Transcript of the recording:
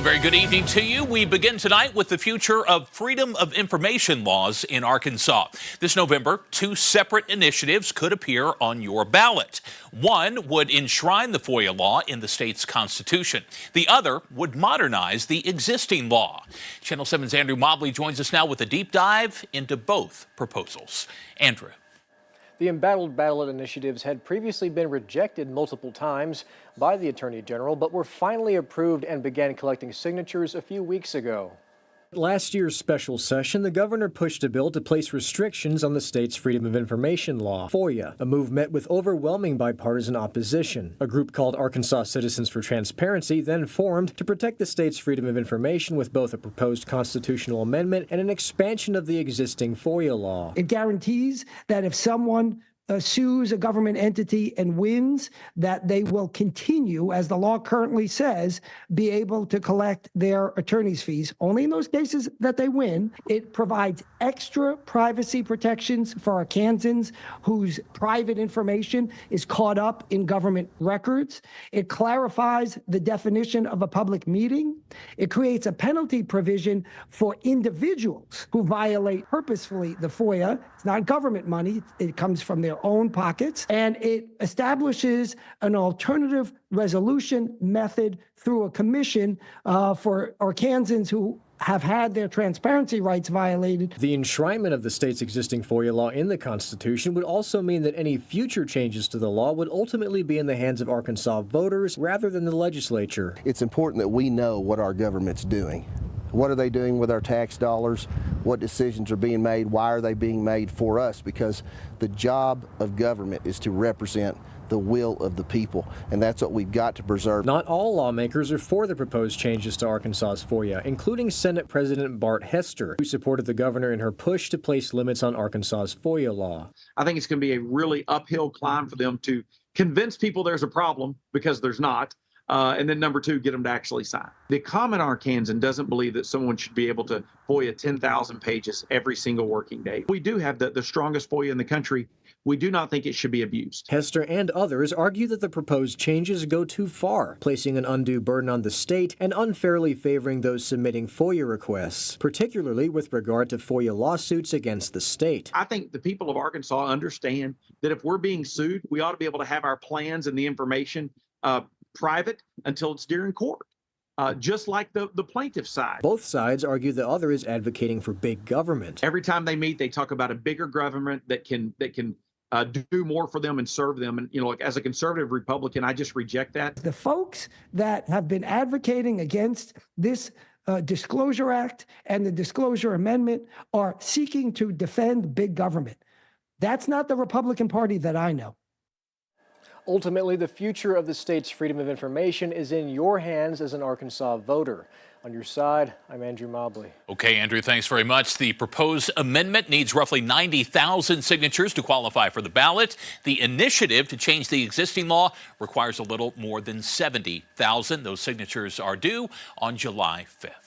a very good evening to you. We begin tonight with the future of freedom of information laws in Arkansas. This November, two separate initiatives could appear on your ballot. One would enshrine the FOIA law in the state's constitution. The other would modernize the existing law. Channel 7's Andrew Mobley joins us now with a deep dive into both proposals. Andrew. The embattled ballot initiatives had previously been rejected multiple times by the Attorney General, but were finally approved and began collecting signatures a few weeks ago. At last year's special session, the governor pushed a bill to place restrictions on the state's Freedom of Information Law, FOIA, a move met with overwhelming bipartisan opposition. A group called Arkansas Citizens for Transparency then formed to protect the state's freedom of information with both a proposed constitutional amendment and an expansion of the existing FOIA law. It guarantees that if someone sues a government entity and wins, that they will continue, as the law currently says, be able to collect their attorney's fees only in those cases that they win. It provides extra privacy protections for Arkansans whose private information is caught up in government records. It clarifies the definition of a public meeting. It creates a penalty provision for individuals who violate purposefully the FOIA. It's not government money. It comes from their own pockets, and it establishes an alternative resolution method through a commission for Arkansans who have had their transparency rights violated. The enshrinement of the state's existing FOIA law in the Constitution would also mean that any future changes to the law would ultimately be in the hands of Arkansas voters rather than the legislature. It's important that we know what our government's doing. What are they doing with our tax dollars? What decisions are being made? Why are they being made for us? Because the job of government is to represent the will of the people, and that's what we've got to preserve. Not all lawmakers are for the proposed changes to Arkansas's FOIA, including Senate President Bart Hester, who supported the governor in her push to place limits on Arkansas's FOIA law. I think it's going to be a really uphill climb for them to convince people there's a problem, because there's not. And then number two, get them to actually sign. The common Arkansan doesn't believe that someone should be able to FOIA 10,000 pages every single working day. We do have the strongest FOIA in the country. We do not think it should be abused. Hester and others argue that the proposed changes go too far, placing an undue burden on the state and unfairly favoring those submitting FOIA requests, particularly with regard to FOIA lawsuits against the state. I think the people of Arkansas understand that if we're being sued, we ought to be able to have our plans and the information private until it's during court, just like the plaintiff side. Both sides argue the other is advocating for big government. Every time they meet, they talk about a bigger government that can do more for them and serve them. And, like, as a conservative Republican, I just reject that. The folks that have been advocating against this Disclosure Act and the Disclosure Amendment are seeking to defend big government. That's not the Republican Party that I know. Ultimately, the future of the state's freedom of information is in your hands as an Arkansas voter. On your side, I'm Andrew Mobley. Okay, Andrew, thanks very much. The proposed amendment needs roughly 90,000 signatures to qualify for the ballot. The initiative to change the existing law requires a little more than 70,000. Those signatures are due on July 5th.